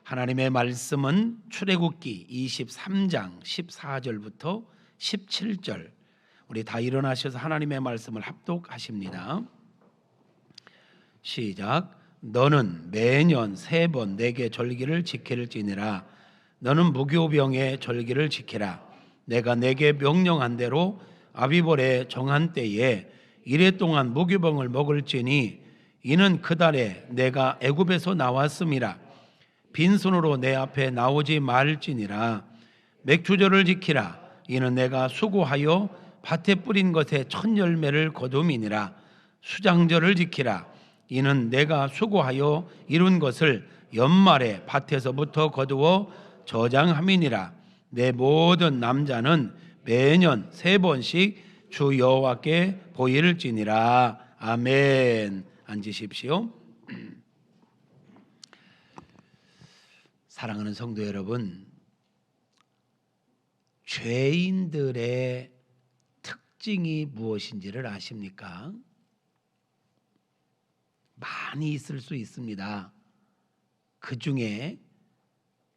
하나님의 말씀은 출애굽기 23장 14절부터 17절, 우리 다 일어나셔서 하나님의 말씀을 합독하십니다. 시작. 너는 매년 3번 내게 절기를 지킬지니라. 너는 무교병의 절기를 지키라. 내가 내게 명령한 대로 아비벌의 정한 때에 이래 동안 무교병을 먹을지니 이는 그 달에 내가 애굽에서 나왔음이라. 빈손으로 내 앞에 나오지 말지니라. 맥주절을 지키라. 이는 내가 수고하여 밭에 뿌린 것에 첫 열매를 거둠이니라. 수장절을 지키라. 이는 내가 수고하여 이룬 것을 연말에 밭에서부터 거두어 저장함이니라. 내 모든 남자는 매년 3번씩 주 여호와께 보일지니라. 아멘. 앉으십시오. 사랑하는 성도 여러분, 죄인들의 특징이 무엇인지를 아십니까? 많이 있을 수 있습니다. 그 중에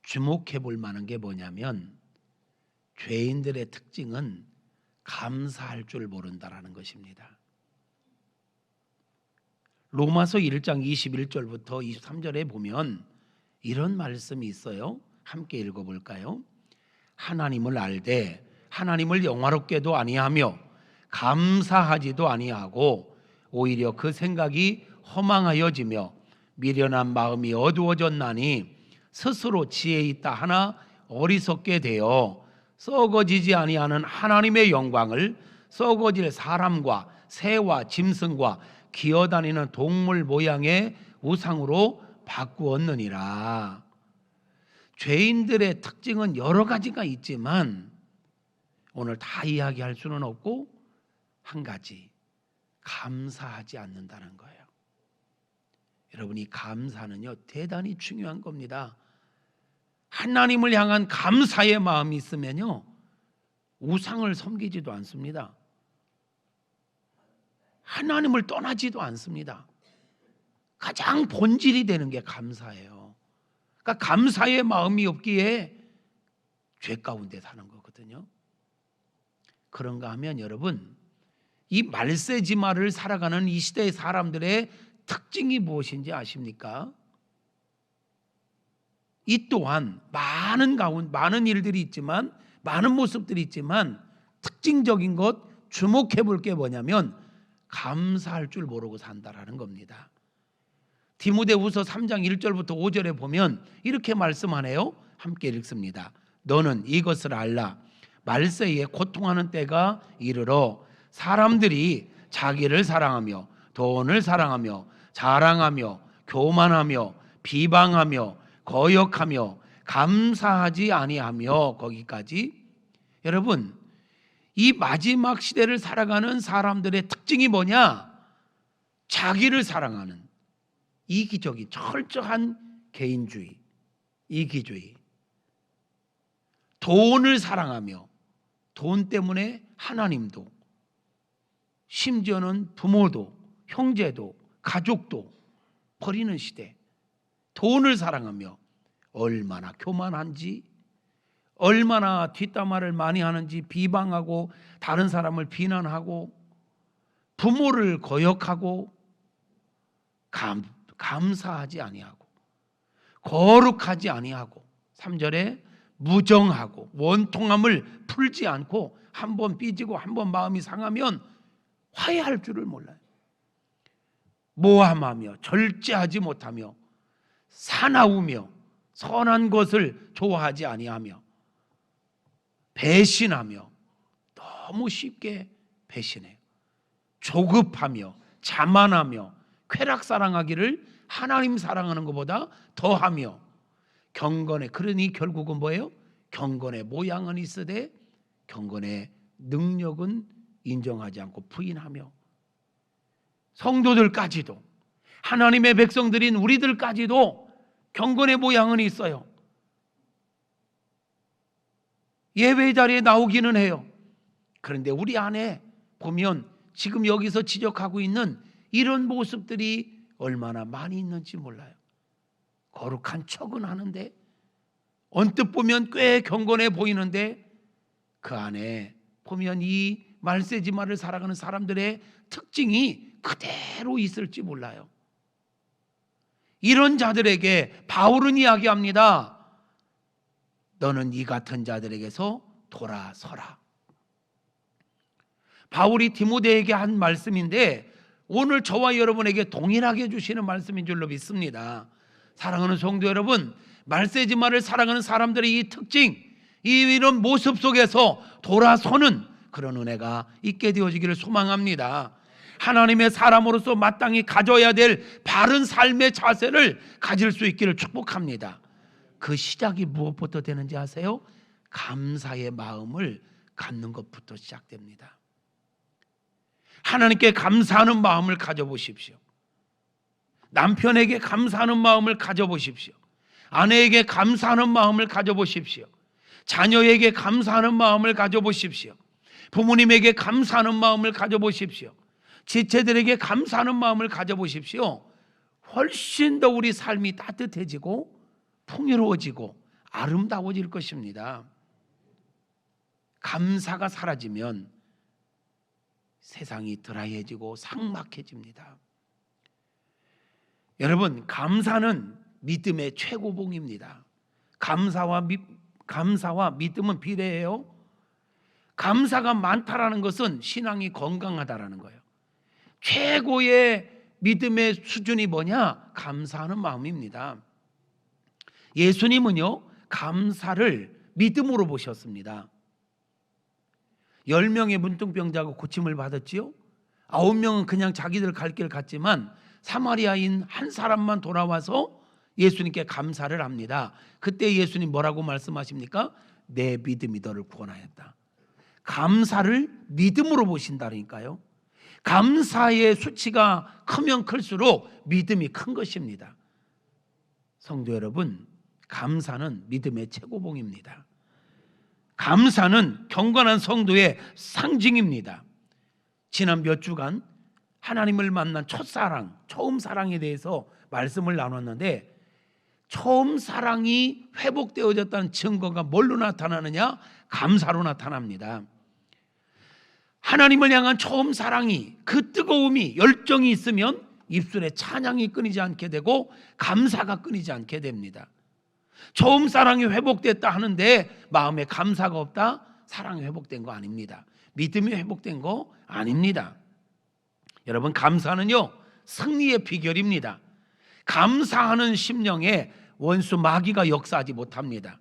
주목해 볼 만한 게 뭐냐면, 죄인들의 특징은 감사할 줄 모른다라는 것입니다. 로마서 1장 21절부터 23절에 보면 이런 말씀이 있어요. 함께 읽어볼까요? 하나님을 알되 하나님을 영화롭게도 아니하며 감사하지도 아니하고 오히려 그 생각이 허망하여지며 미련한 마음이 어두워졌나니 스스로 지혜 있다 하나 어리석게 되어 썩어지지 아니하는 하나님의 영광을 썩어질 사람과 새와 짐승과 기어다니는 동물 모양의 우상으로 바꾸었느니라. 죄인들의 특징은 여러 가지가 있지만 오늘 다 이야기할 수는 없고, 한 가지, 감사하지 않는다는 거예요. 여러분이 감사는요 대단히 중요한 겁니다. 하나님을 향한 감사의 마음이 있으면요 우상을 섬기지도 않습니다. 하나님을 떠나지도 않습니다. 가장 본질이 되는 게 감사예요. 그러니까 감사의 마음이 없기에 죄 가운데 사는 거거든요. 그런가 하면 여러분, 이 말세지마를 살아가는 이 시대의 사람들의 특징이 무엇인지 아십니까? 이 또한 많은 일들이 있지만, 많은 모습들이 있지만 특징적인 것, 주목해 볼 게 뭐냐면 감사할 줄 모르고 산다라는 겁니다. 디모데후서 3장 1절부터 5절에 보면 이렇게 말씀하네요. 함께 읽습니다. 너는 이것을 알라. 말세에 고통하는 때가 이르러 사람들이 자기를 사랑하며 돈을 사랑하며 자랑하며 교만하며 비방하며 거역하며 감사하지 아니하며, 거기까지. 여러분, 이 마지막 시대를 살아가는 사람들의 특징이 뭐냐? 자기를 사랑하는 이기적인 철저한 개인주의, 이기주의, 돈을 사랑하며 돈 때문에 하나님도, 심지어는 부모도, 형제도, 가족도 버리는 시대. 돈을 사랑하며 얼마나 교만한지, 얼마나 뒷담화를 많이 하는지, 비방하고 다른 사람을 비난하고 부모를 거역하고 감사하지 아니하고 거룩하지 아니하고, 3절에 무정하고 원통함을 풀지 않고 한번 삐지고 한번 마음이 상하면 화해할 줄을 몰라요. 모함하며 절제하지 못하며 사나우며 선한 것을 좋아하지 아니하며 배신하며, 너무 쉽게 배신해요. 조급하며 자만하며 쾌락 사랑하기를 하나님 사랑하는 것보다 더하며 경건의, 그러니 결국은 뭐예요? 경건의 모양은 있으되 경건의 능력은 인정하지 않고 부인하며, 성도들까지도, 하나님의 백성들인 우리들까지도 경건의 모양은 있어요. 예배 자리에 나오기는 해요. 그런데 우리 안에 보면 지금 여기서 지적하고 있는 이런 모습들이 얼마나 많이 있는지 몰라요. 거룩한 척은 하는데, 언뜻 보면 꽤 경건해 보이는데 그 안에 보면 이 말세지마를 살아가는 사람들의 특징이 그대로 있을지 몰라요. 이런 자들에게 바울은 이야기합니다. 너는 이 같은 자들에게서 돌아서라. 바울이 디모데에게 한 말씀인데 오늘 저와 여러분에게 동일하게 주시는 말씀인 줄로 믿습니다. 사랑하는 성도 여러분, 말세지마를 살아가는 사람들의 이 특징, 이런 모습 속에서 돌아서는 그런 은혜가 있게 되어지기를 소망합니다. 하나님의 사람으로서 마땅히 가져야 될 바른 삶의 자세를 가질 수 있기를 축복합니다. 그 시작이 무엇부터 되는지 아세요? 감사의 마음을 갖는 것부터 시작됩니다. 하나님께 감사하는 마음을 가져보십시오. 남편에게 감사하는 마음을 가져보십시오. 아내에게 감사하는 마음을 가져보십시오. 자녀에게 감사하는 마음을 가져보십시오. 부모님에게 감사하는 마음을 가져보십시오. 지체들에게 감사하는 마음을 가져보십시오. 훨씬 더 우리 삶이 따뜻해지고 풍요로워지고 아름다워질 것입니다. 감사가 사라지면 세상이 드라이해지고 삭막해집니다. 여러분, 감사는 믿음의 최고봉입니다. 감사와 믿음은 비례해요. 감사가 많다라는 것은 신앙이 건강하다라는 거예요. 최고의 믿음의 수준이 뭐냐? 감사하는 마음입니다. 예수님은요, 감사를 믿음으로 보셨습니다. 10명의 문둥병자가 고침을 받았지요. 9명은 그냥 자기들 갈 길 갔지만 사마리아인 한 사람만 돌아와서 예수님께 감사를 합니다. 그때 예수님 뭐라고 말씀하십니까? 내 믿음이 너를 구원하였다. 감사를 믿음으로 보신다니까요. 감사의 수치가 크면 클수록 믿음이 큰 것입니다. 성도 여러분, 감사는 믿음의 최고봉입니다. 감사는 경건한 성도의 상징입니다. 지난 몇 주간 하나님을 만난 첫사랑, 처음 사랑에 대해서 말씀을 나눴는데, 처음 사랑이 회복되어졌다는 증거가 뭘로 나타나느냐? 감사로 나타납니다. 하나님을 향한 처음 사랑이, 그 뜨거움이, 열정이 있으면 입술에 찬양이 끊이지 않게 되고 감사가 끊이지 않게 됩니다. 처음 사랑이 회복됐다 하는데 마음에 감사가 없다? 사랑이 회복된 거 아닙니다. 믿음이 회복된 거 아닙니다. 여러분, 감사는요, 승리의 비결입니다. 감사하는 심령에 원수 마귀가 역사하지 못합니다.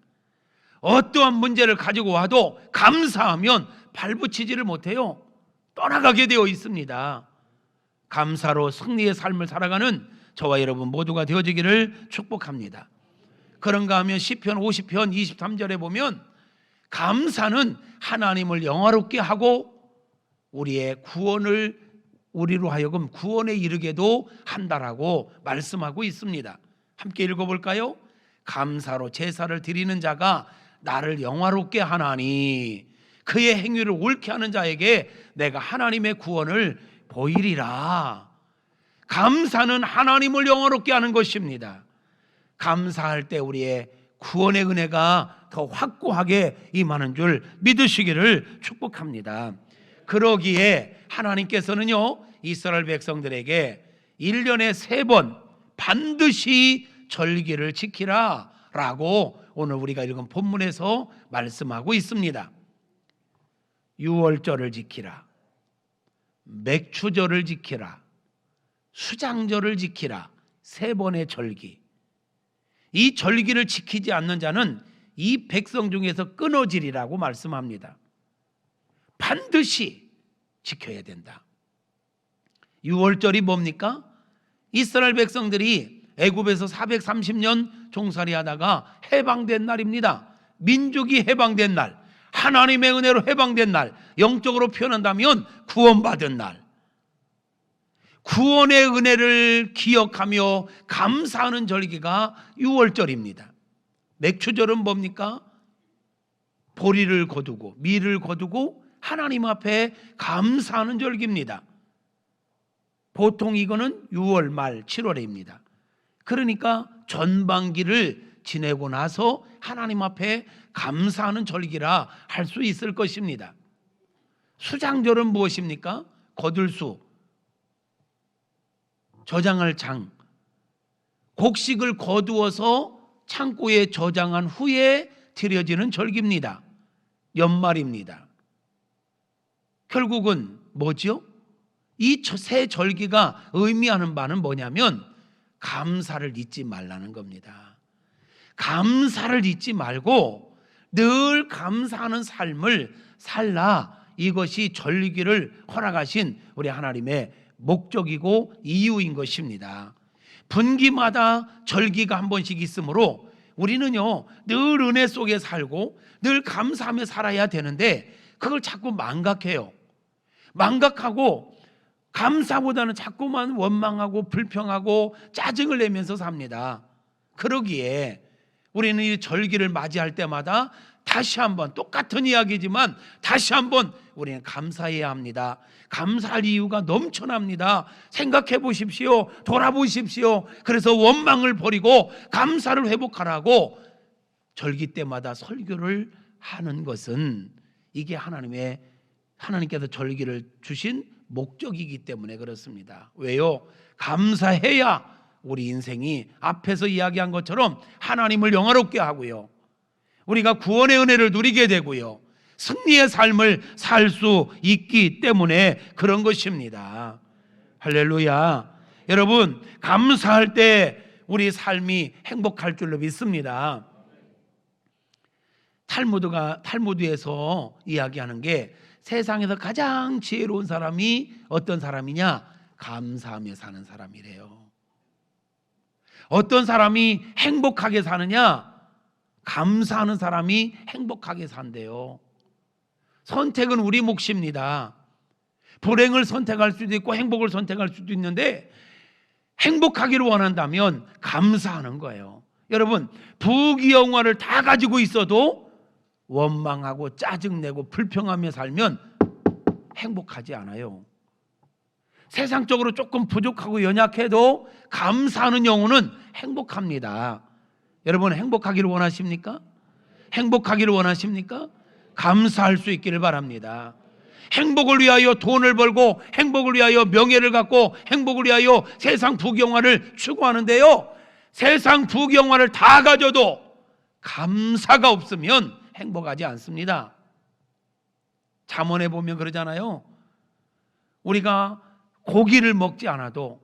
어떠한 문제를 가지고 와도 감사하면 발붙이지를 못해요. 떠나가게 되어 있습니다. 감사로 승리의 삶을 살아가는 저와 여러분 모두가 되어지기를 축복합니다. 그런가 하면 시편 50편 23절에 보면 감사는 하나님을 영화롭게 하고 우리의 구원을, 우리로 하여금 구원에 이르게도 한다라고 말씀하고 있습니다. 함께 읽어볼까요? 감사로 제사를 드리는 자가 나를 영화롭게 하나니 그의 행위를 옳게 하는 자에게 내가 하나님의 구원을 보이리라. 감사는 하나님을 영화롭게 하는 것입니다. 감사할 때 우리의 구원의 은혜가 더 확고하게 임하는 줄 믿으시기를 축복합니다. 그러기에 하나님께서는요, 이스라엘 백성들에게 1년에 3번 반드시 절기를 지키라 라고 오늘 우리가 읽은 본문에서 말씀하고 있습니다. 6월절을 지키라, 맥추절을 지키라, 수장절을 지키라. 3번의 절기. 이 절기를 지키지 않는 자는 이 백성 중에서 끊어지리라고 말씀합니다. 반드시 지켜야 된다. 6월절이 뭡니까? 이스라엘 백성들이 애굽에서 430년 종살이 하다가 해방된 날입니다. 민족이 해방된 날, 하나님의 은혜로 해방된 날, 영적으로 표현한다면 구원받은 날. 구원의 은혜를 기억하며 감사하는 절기가 6월절입니다. 맥추절은 뭡니까? 보리를 거두고 밀을 거두고 하나님 앞에 감사하는 절기입니다. 보통 이거는 6월 말 7월입니다. 그러니까 전반기를 지내고 나서 하나님 앞에 감사하는 절기라 할 수 있을 것입니다. 수장절은 무엇입니까? 거둘 수, 저장할 장, 곡식을 거두어서 창고에 저장한 후에 드려지는 절기입니다. 연말입니다. 결국은 뭐죠? 이 새 절기가 의미하는 바는 뭐냐면 감사를 잊지 말라는 겁니다. 감사를 잊지 말고 늘 감사하는 삶을 살라. 이것이 절기를 허락하신 우리 하나님의 목적이고 이유인 것입니다. 분기마다 절기가 한 번씩 있으므로 우리는요 늘 은혜 속에 살고 늘 감사하며 살아야 되는데 그걸 자꾸 망각해요. 망각하고 감사보다는 자꾸만 원망하고 불평하고 짜증을 내면서 삽니다. 그러기에 우리는 이 절기를 맞이할 때마다 다시 한번 똑같은 이야기지만 다시 한번 우리는 감사해야 합니다. 감사할 이유가 넘쳐납니다. 생각해 보십시오. 돌아보십시오. 그래서 원망을 버리고 감사를 회복하라고 절기 때마다 설교를 하는 것은 이게 하나님께서 절기를 주신 목적이기 때문에 그렇습니다. 왜요? 감사해야 우리 인생이 앞에서 이야기한 것처럼 하나님을 영화롭게 하고요, 우리가 구원의 은혜를 누리게 되고요, 승리의 삶을 살 수 있기 때문에 그런 것입니다. 할렐루야. 여러분, 감사할 때 우리 삶이 행복할 줄로 믿습니다. 탈무드에서 이야기하는 게 세상에서 가장 지혜로운 사람이 어떤 사람이냐? 감사하며 사는 사람이래요. 어떤 사람이 행복하게 사느냐? 감사하는 사람이 행복하게 산대요. 선택은 우리 몫입니다. 불행을 선택할 수도 있고 행복을 선택할 수도 있는데 행복하기를 원한다면 감사하는 거예요. 여러분, 부귀영화를 다 가지고 있어도 원망하고 짜증내고 불평하며 살면 행복하지 않아요. 세상적으로 조금 부족하고 연약해도 감사하는 영혼은 행복합니다. 여러분, 행복하기를 원하십니까? 행복하기를 원하십니까? 감사할 수 있기를 바랍니다. 행복을 위하여 돈을 벌고 행복을 위하여 명예를 갖고 행복을 위하여 세상 부귀영화를 추구하는데요, 세상 부귀영화를 다 가져도 감사가 없으면 행복하지 않습니다. 잠언에 보면 그러잖아요. 우리가 고기를 먹지 않아도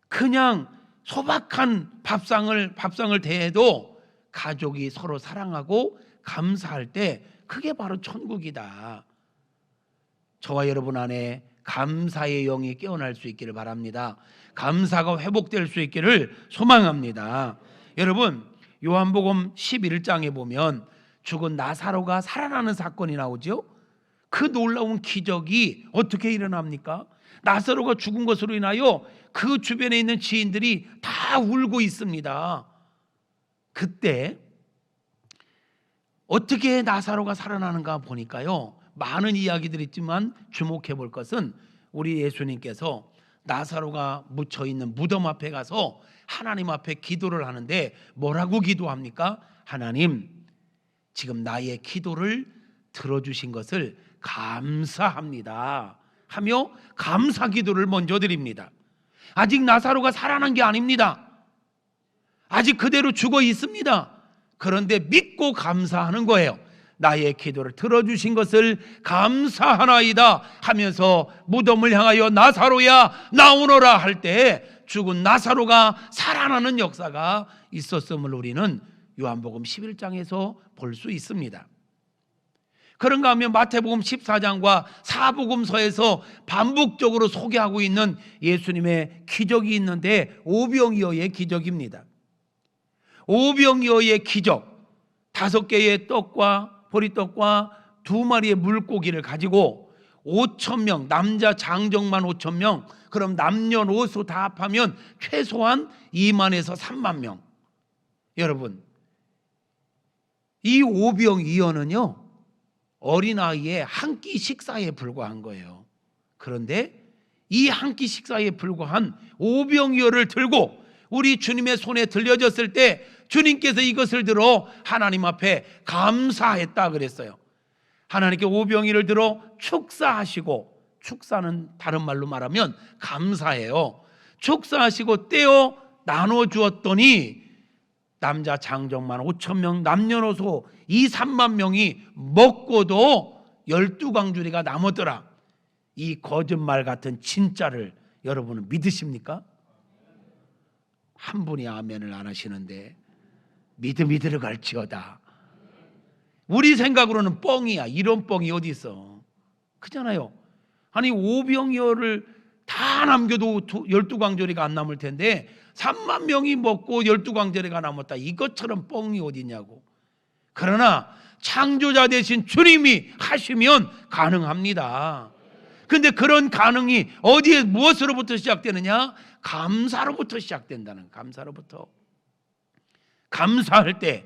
그냥 소박한 밥상을 대해도 가족이 서로 사랑하고 감사할 때 그게 바로 천국이다. 저와 여러분 안에 감사의 영이 깨어날 수 있기를 바랍니다. 감사가 회복될 수 있기를 소망합니다. 여러분, 요한복음 11장에 보면 죽은 나사로가 살아나는 사건이 나오죠. 그 놀라운 기적이 어떻게 일어납니까? 나사로가 죽은 것으로 인하여 그 주변에 있는 지인들이 다 울고 있습니다. 그때 어떻게 나사로가 살아나는가 보니까요, 많은 이야기들이 있지만 주목해 볼 것은 우리 예수님께서 나사로가 묻혀 있는 무덤 앞에 가서 하나님 앞에 기도를 하는데 뭐라고 기도합니까? 하나님, 지금 나의 기도를 들어주신 것을 감사합니다 하며 감사 기도를 먼저 드립니다. 아직 나사로가 살아난 게 아닙니다. 아직 그대로 죽어 있습니다. 그런데 믿고 감사하는 거예요. 나의 기도를 들어주신 것을 감사하나이다 하면서 무덤을 향하여 나사로야 나오너라 할 때 죽은 나사로가 살아나는 역사가 있었음을 우리는 요한복음 11장에서 볼 수 있습니다. 그런가 하면 마태복음 14장과 사복음서에서 반복적으로 소개하고 있는 예수님의 기적이 있는데 오병이어의 기적입니다. 오병이어의 기적, 5개의 떡과 보리떡과 2마리의 물고기를 가지고 5,000명, 남자 장정만 5,000명, 그럼 남녀노소 다 합하면 최소한 2만에서 3만 명. 여러분, 이 오병이어는요 어린아이의 한 끼 식사에 불과한 거예요. 그런데 이 한 끼 식사에 불과한 오병이어를 들고 우리 주님의 손에 들려졌을 때 주님께서 이것을 들어 하나님 앞에 감사했다 그랬어요. 하나님께 오병이를 들어 축사하시고, 축사는 다른 말로 말하면 감사해요. 축사하시고 떼어 나눠주었더니 남자 장정만 5,000명, 남녀노소 2, 3만 명이 먹고도 12광주리가 남았더라. 이 거짓말 같은 진짜를 여러분은 믿으십니까? 한 분이 아멘을 안 하시는데 믿음이 들어갈지어다. 우리 생각으로는 뻥이야. 이런 뻥이 어디 있어? 그잖아요. 아니 오병이어를 다 남겨도 12광주리가 안 남을 텐데 3만 명이 먹고 12광주리가 남았다. 이것처럼 뻥이 어디냐고. 그러나 창조자 되신 주님이 하시면 가능합니다. 근데 그런 가능이 어디에 무엇으로부터 시작되느냐? 감사로부터 시작된다는. 감사로부터. 감사할 때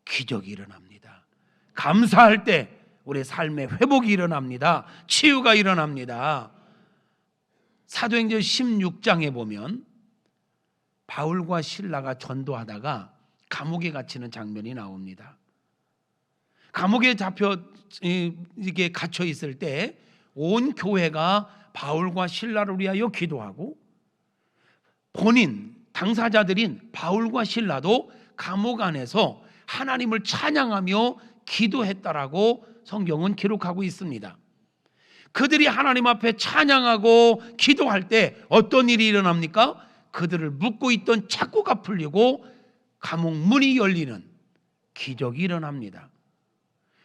기적이 일어납니다. 감사할 때 우리 삶의 회복이 일어납니다. 치유가 일어납니다. 사도행전 16장에 보면 바울과 실라가 전도하다가 감옥에 갇히는 장면이 나옵니다. 감옥에 이게 갇혀 있을 때 온 교회가 바울과 실라를 위하여 기도하고, 본인 당사자들인 바울과 실라도 감옥 안에서 하나님을 찬양하며 기도했다라고 성경은 기록하고 있습니다. 그들이 하나님 앞에 찬양하고 기도할 때 어떤 일이 일어납니까? 그들을 묶고 있던 착고가 풀리고 감옥 문이 열리는 기적이 일어납니다.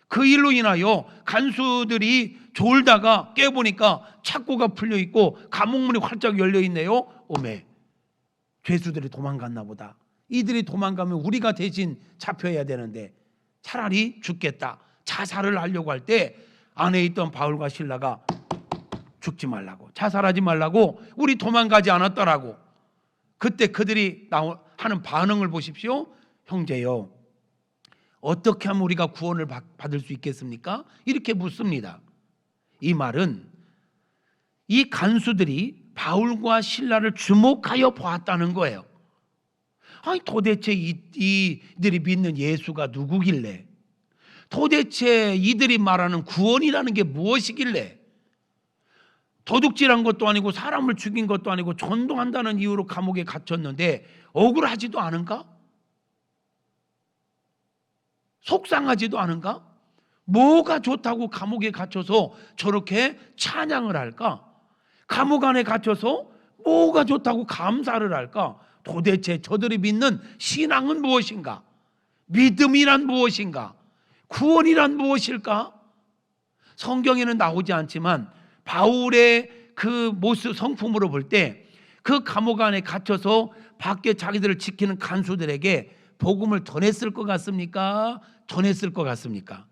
그 일로 인하여 간수들이 졸다가 깨보니까 착고가 풀려 있고 감옥 문이 활짝 열려 있네요. 오메, 죄수들이 도망갔나 보다. 이들이 도망가면 우리가 대신 잡혀야 되는데 차라리 죽겠다, 자살을 하려고 할 때 안에 있던 바울과 실라가 죽지 말라고, 자살하지 말라고, 우리 도망가지 않았더라고. 그때 그들이 하는 반응을 보십시오. 형제여, 어떻게 하면 우리가 구원을 받을 수 있겠습니까? 이렇게 묻습니다. 이 말은 이 간수들이 바울과 실라를 주목하여 보았다는 거예요. 아니 도대체 이들이 믿는 예수가 누구길래, 도대체 이들이 말하는 구원이라는 게 무엇이길래, 도둑질한 것도 아니고 사람을 죽인 것도 아니고 전도한다는 이유로 감옥에 갇혔는데 억울하지도 않은가? 속상하지도 않은가? 뭐가 좋다고 감옥에 갇혀서 저렇게 찬양을 할까? 감옥 안에 갇혀서 뭐가 좋다고 감사를 할까? 도대체 저들이 믿는 신앙은 무엇인가? 믿음이란 무엇인가? 구원이란 무엇일까? 성경에는 나오지 않지만 바울의 그 모습, 성품으로 볼 때 그 감옥 안에 갇혀서 밖에 자기들을 지키는 간수들에게 복음을 전했을 것 같습니까? 전했을 것 같습니까?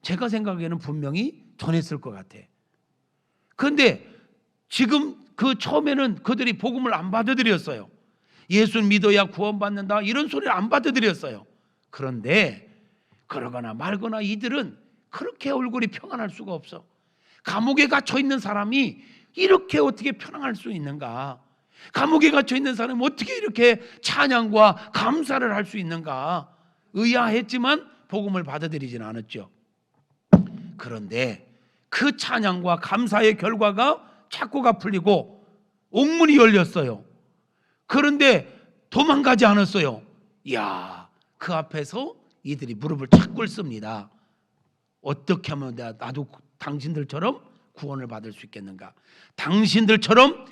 제가 생각에는 분명히 전했을 것 같아. 그런데 지금 그 처음에는 그들이 복음을 안 받아들였어요. 예수 믿어야 구원받는다 이런 소리를 안 받아들였어요. 그런데 그러거나 말거나 이들은 그렇게 얼굴이 평안할 수가 없어. 감옥에 갇혀 있는 사람이 이렇게 어떻게 평안할 수 있는가? 감옥에 갇혀 있는 사람이 어떻게 이렇게 찬양과 감사를 할 수 있는가? 의아했지만 복음을 받아들이지는 않았죠. 그런데 그 찬양과 감사의 결과가 착고가 풀리고 옥문이 열렸어요. 그런데 도망가지 않았어요. 이야, 그 앞에서 이들이 무릎을 착 꿇습니다. 어떻게 하면 나도 당신들처럼 구원을 받을 수 있겠는가? 당신들처럼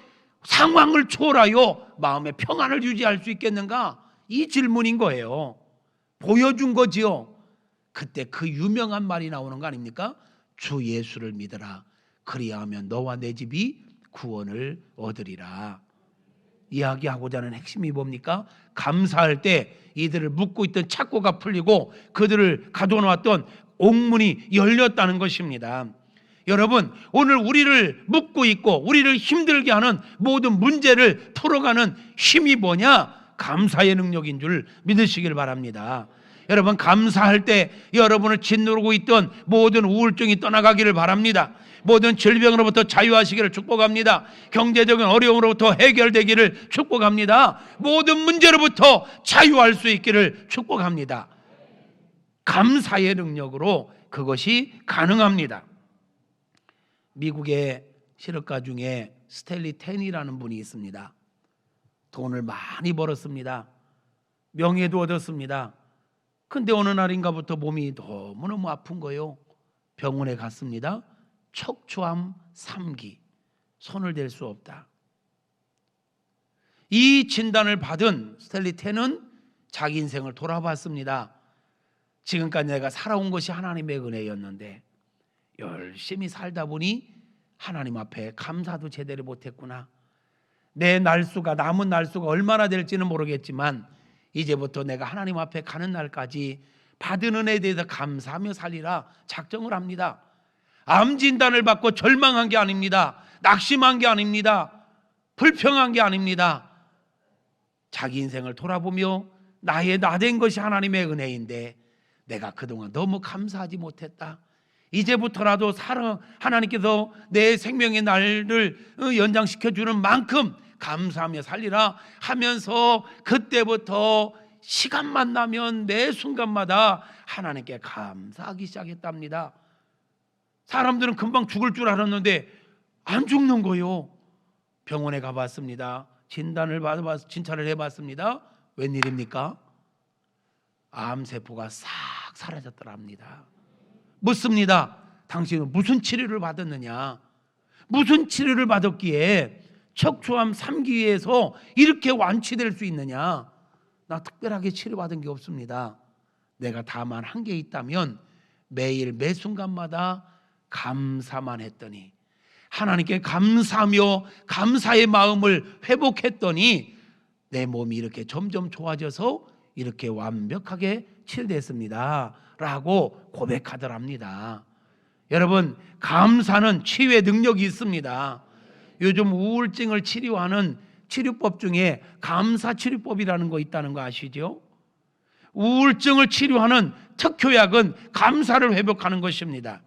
상황을 초월하여 마음의 평안을 유지할 수 있겠는가? 이 질문인 거예요. 보여준 거지요. 그때 그 유명한 말이 나오는 거 아닙니까? 주 예수를 믿어라. 그리하면 너와 내 집이 구원을 얻으리라. 이야기하고자 하는 핵심이 뭡니까? 감사할 때 이들을 묶고 있던 착고가 풀리고 그들을 가둬놓았던 옥문이 열렸다는 것입니다. 여러분, 오늘 우리를 묶고 있고 우리를 힘들게 하는 모든 문제를 풀어가는 힘이 뭐냐? 감사의 능력인 줄 믿으시길 바랍니다. 여러분 감사할 때 여러분을 짓누르고 있던 모든 우울증이 떠나가기를 바랍니다. 모든 질병으로부터 자유하시기를 축복합니다. 경제적인 어려움으로부터 해결되기를 축복합니다. 모든 문제로부터 자유할 수 있기를 축복합니다. 감사의 능력으로 그것이 가능합니다. 미국의 실업가 중에 스탠리 텐이라는 분이 있습니다. 돈을 많이 벌었습니다. 명예도 얻었습니다. 근데 어느 날인가부터 몸이 너무너무 아픈 거예요. 병원에 갔습니다. 척추암 3기, 손을 댈 수 없다. 이 진단을 받은 스탠리 텐은 자기 인생을 돌아봤습니다. 지금까지 내가 살아온 것이 하나님의 은혜였는데 열심히 살다 보니 하나님 앞에 감사도 제대로 못했구나. 내 날수가, 남은 날수가 얼마나 될지는 모르겠지만 이제부터 내가 하나님 앞에 가는 날까지 받은 은혜에 대해서 감사하며 살리라 작정을 합니다. 암 진단을 받고 절망한 게 아닙니다. 낙심한 게 아닙니다. 불평한 게 아닙니다. 자기 인생을 돌아보며 나의 나된 것이 하나님의 은혜인데 내가 그동안 너무 감사하지 못했다. 이제부터라도 하나님께서 내 생명의 날을 연장시켜 주는 만큼 감사하며 살리라 하면서 그때부터 시간만 나면 매 순간마다 하나님께 감사하기 시작했답니다. 사람들은 금방 죽을 줄 알았는데 안 죽는 거요. 병원에 가봤습니다. 진찰을 해봤습니다. 웬일입니까? 암세포가 싹 사라졌더랍니다. 묻습니다. 당신은 무슨 치료를 받았느냐? 무슨 치료를 받았기에 척추암 3기에서 이렇게 완치될 수 있느냐? 나 특별하게 치료받은 게 없습니다. 내가 다만 한 게 있다면 매일 매 순간마다 감사만 했더니, 하나님께 감사하며 감사의 마음을 회복했더니 내 몸이 이렇게 점점 좋아져서 이렇게 완벽하게 치료됐습니다 라고 고백하더랍니다. 여러분, 감사는 치유의 능력이 있습니다. 요즘 우울증을 치료하는 치료법 중에 감사치료법이라는 거 있다는 거 아시죠? 우울증을 치료하는 특효약은 감사를 회복하는 것입니다.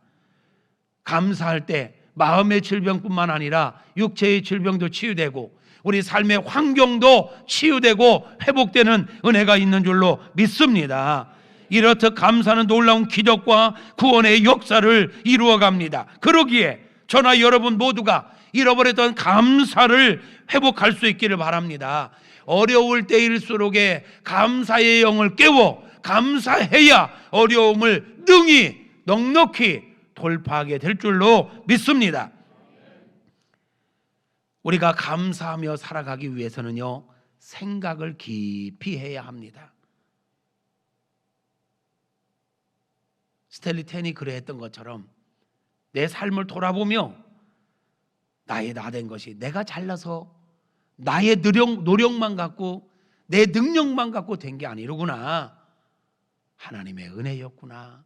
감사할 때 마음의 질병뿐만 아니라 육체의 질병도 치유되고 우리 삶의 환경도 치유되고 회복되는 은혜가 있는 줄로 믿습니다. 이렇듯 감사는 놀라운 기적과 구원의 역사를 이루어갑니다. 그러기에 저나 여러분 모두가 잃어버렸던 감사를 회복할 수 있기를 바랍니다. 어려울 때일수록에 감사의 영을 깨워 감사해야 어려움을 능히 넉넉히 돌파하게 될 줄로 믿습니다. 우리가 감사하며 살아가기 위해서는요, 생각을 깊이 해야 합니다. 스탠리 텐이 그래했던 것처럼 내 삶을 돌아보며 나의 나된 것이 내가 잘나서 나의 노력만 갖고 내 능력만 갖고 된 게 아니로구나. 하나님의 은혜였구나.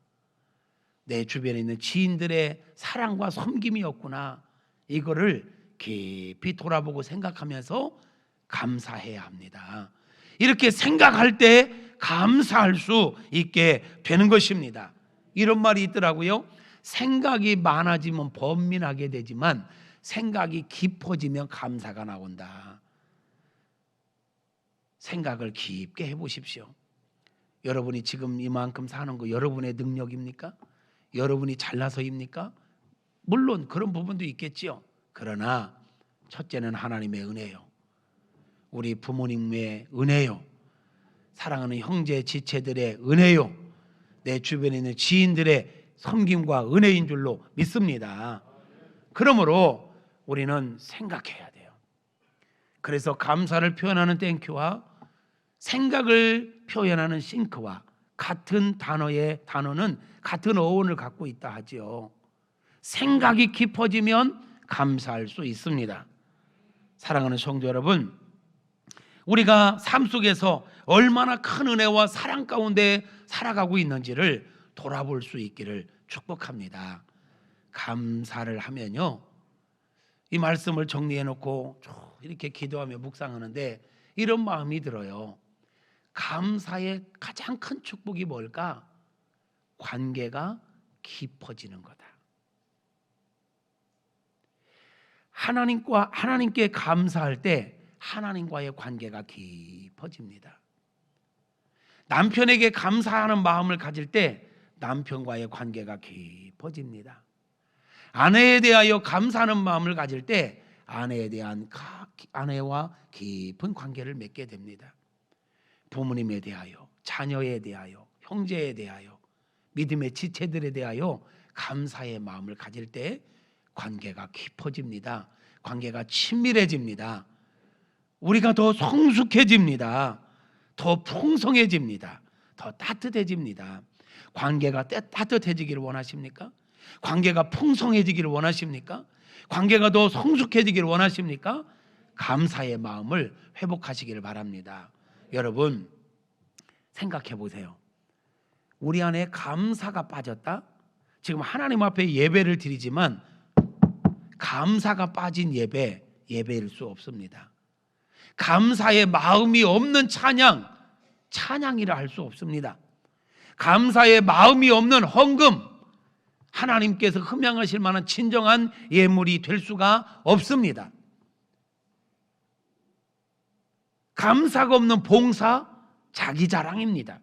내 주변에 있는 지인들의 사랑과 섬김이었구나. 이거를 깊이 돌아보고 생각하면서 감사해야 합니다. 이렇게 생각할 때 감사할 수 있게 되는 것입니다. 이런 말이 있더라고요. 생각이 많아지면 번민하게 되지만 생각이 깊어지면 감사가 나온다. 생각을 깊게 해보십시오. 여러분이 지금 이만큼 사는 거 여러분의 능력입니까? 여러분이 잘나서입니까? 물론 그런 부분도 있겠지요. 그러나 첫째는 하나님의 은혜요, 우리 부모님의 은혜요, 사랑하는 형제 지체들의 은혜요, 내 주변에 있는 지인들의 섬김과 은혜인 줄로 믿습니다. 그러므로 우리는 생각해야 돼요. 그래서 감사를 표현하는 땡큐와 생각을 표현하는 싱크와 같은 단어는 같은 어원을 갖고 있다 하지요. 생각이 깊어지면 감사할 수 있습니다. 사랑하는 성도 여러분, 우리가 삶 속에서 얼마나 큰 은혜와 사랑 가운데 살아가고 있는지를 돌아볼 수 있기를 축복합니다. 감사를 하면요, 이 말씀을 정리해 놓고 이렇게 기도하며 묵상하는데 이런 마음이 들어요. 감사의 가장 큰 축복이 뭘까? 관계가 깊어지는 거다. 하나님께 감사할 때 하나님과의 관계가 깊어집니다. 남편에게 감사하는 마음을 가질 때 남편과의 관계가 깊어집니다. 아내에 대하여 감사하는 마음을 가질 때 아내와 깊은 관계를 맺게 됩니다. 부모님에 대하여, 자녀에 대하여, 형제에 대하여, 믿음의 지체들에 대하여 감사의 마음을 가질 때 관계가 깊어집니다. 관계가 친밀해집니다. 우리가 더 성숙해집니다. 더 풍성해집니다. 더 따뜻해집니다. 관계가 따뜻해지기를 원하십니까? 관계가 풍성해지기를 원하십니까? 관계가 더 성숙해지기를 원하십니까? 감사의 마음을 회복하시기를 바랍니다. 여러분 생각해 보세요. 우리 안에 감사가 빠졌다? 지금 하나님 앞에 예배를 드리지만 감사가 빠진 예배일 수 없습니다. 감사의 마음이 없는 찬양이라 할 수 없습니다. 감사의 마음이 없는 헌금, 하나님께서 흠양하실 만한 진정한 예물이 될 수가 없습니다. 감사가 없는 봉사, 자기 자랑입니다.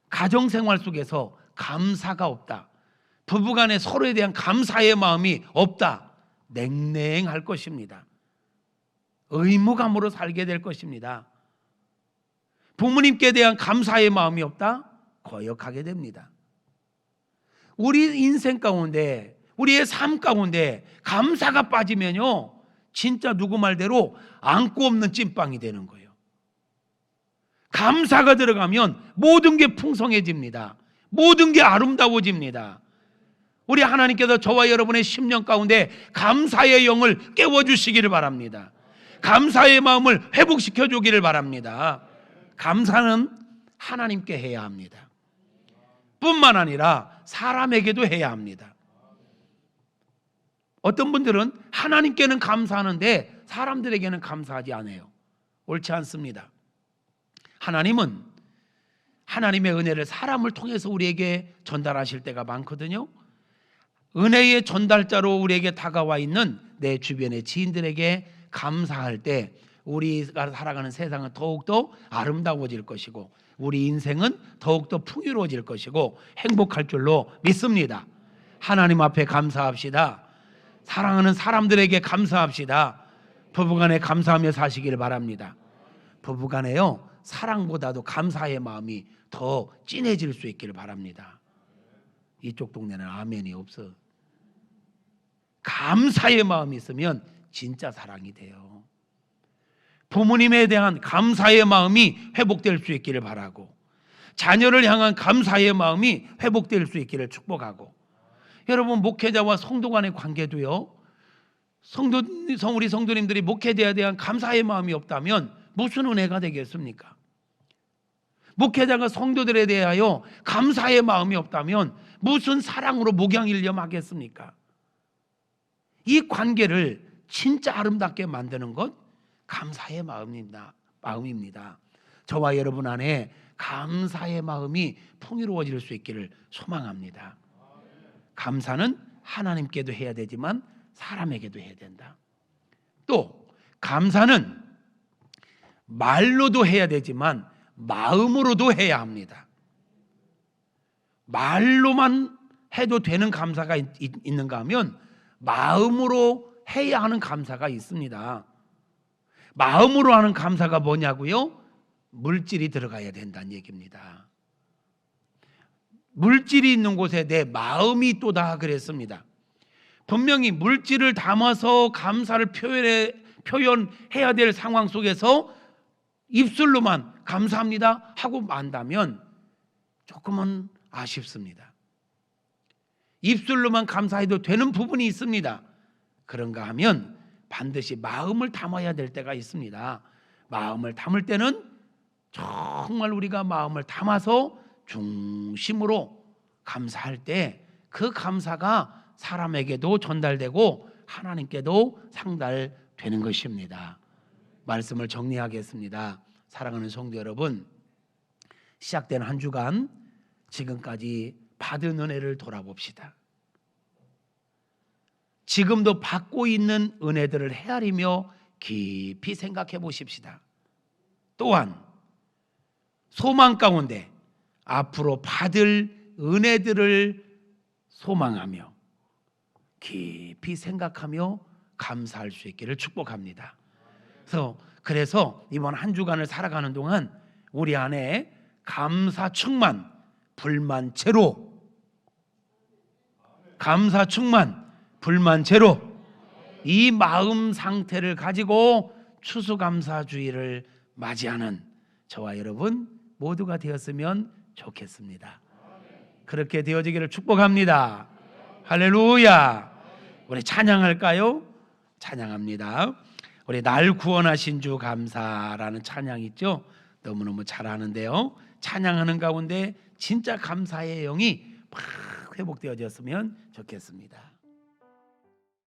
가정생활 속에서 감사가 없다, 부부간에 서로에 대한 감사의 마음이 없다, 냉랭할 것입니다. 의무감으로 살게 될 것입니다. 부모님께 대한 감사의 마음이 없다, 거역하게 됩니다. 우리 인생 가운데, 우리의 삶 가운데 감사가 빠지면요, 진짜 누구 말대로 안고 없는 찐빵이 되는 거예요. 감사가 들어가면 모든 게 풍성해집니다. 모든 게 아름다워집니다. 우리 하나님께서 저와 여러분의 10년 가운데 감사의 영을 깨워주시기를 바랍니다. 감사의 마음을 회복시켜 주기를 바랍니다. 감사는 하나님께 해야 합니다. 뿐만 아니라 사람에게도 해야 합니다. 어떤 분들은 하나님께는 감사하는데 사람들에게는 감사하지 않아요. 옳지 않습니다. 하나님은 하나님의 은혜를 사람을 통해서 우리에게 전달하실 때가 많거든요. 은혜의 전달자로 우리에게 다가와 있는 내 주변의 지인들에게 감사할 때 우리가 살아가는 세상은 더욱더 아름다워질 것이고 우리 인생은 더욱더 풍요로워질 것이고 행복할 줄로 믿습니다. 하나님 앞에 감사합시다. 사랑하는 사람들에게 감사합시다. 부부간에 감사하며 사시기를 바랍니다. 부부간에요, 사랑보다도 감사의 마음이 더 진해질 수 있기를 바랍니다. 이쪽 동네는 아멘이 없어. 감사의 마음이 있으면 진짜 사랑이 돼요. 부모님에 대한 감사의 마음이 회복될 수 있기를 바라고, 자녀를 향한 감사의 마음이 회복될 수 있기를 축복하고, 여러분 목회자와 성도 간의 관계도요, 우리 성도님들이 목회자에 대한 감사의 마음이 없다면 무슨 은혜가 되겠습니까? 목회자가 성도들에 대하여 감사의 마음이 없다면 무슨 사랑으로 목양일념하겠습니까? 이 관계를 진짜 아름답게 만드는 것 감사의 마음입니다. 저와 여러분 안에 감사의 마음이 풍요로워질 수 있기를 소망합니다. 감사는 하나님께도 해야 되지만 사람에게도 해야 된다. 또 감사는 말로도 해야 되지만 마음으로도 해야 합니다. 말로만 해도 되는 감사가 있는가 하면 마음으로 해야 하는 감사가 있습니다. 마음으로 하는 감사가 뭐냐고요? 물질이 들어가야 된다는 얘기입니다. 물질이 있는 곳에 내 마음이 또다 그랬습니다. 분명히 물질을 담아서 감사를 표현해야 될 상황 속에서 입술로만 감사합니다 하고 만다면 조금은 아쉽습니다. 입술로만 감사해도 되는 부분이 있습니다. 그런가 하면 반드시 마음을 담아야 될 때가 있습니다. 마음을 담을 때는 정말 우리가 마음을 담아서 중심으로 감사할 때 그 감사가 사람에게도 전달되고 하나님께도 상달되는 것입니다. 말씀을 정리하겠습니다. 사랑하는 성도 여러분, 시작된 한 주간 지금까지 받은 은혜를 돌아봅시다. 지금도 받고 있는 은혜들을 헤아리며 깊이 생각해 보십시다. 또한 소망 가운데 앞으로 받을 은혜들을 소망하며 깊이 생각하며 감사할 수 있기를 축복합니다. 그래서 이번 한 주간을 살아가는 동안 우리 안에 감사 충만, 불만 제로, 감사 충만, 불만 제로, 이 마음 상태를 가지고 추수감사주의를 맞이하는 저와 여러분 모두가 되었으면 좋겠습니다. 그렇게 되어지기를 축복합니다. 할렐루야. 우리 찬양할까요? 찬양합니다. 우리 날 구원하신 주 감사라는 찬양 있죠? 너무너무 잘하는데요. 찬양하는 가운데 진짜 감사의 영이 막 회복되어졌으면 좋겠습니다.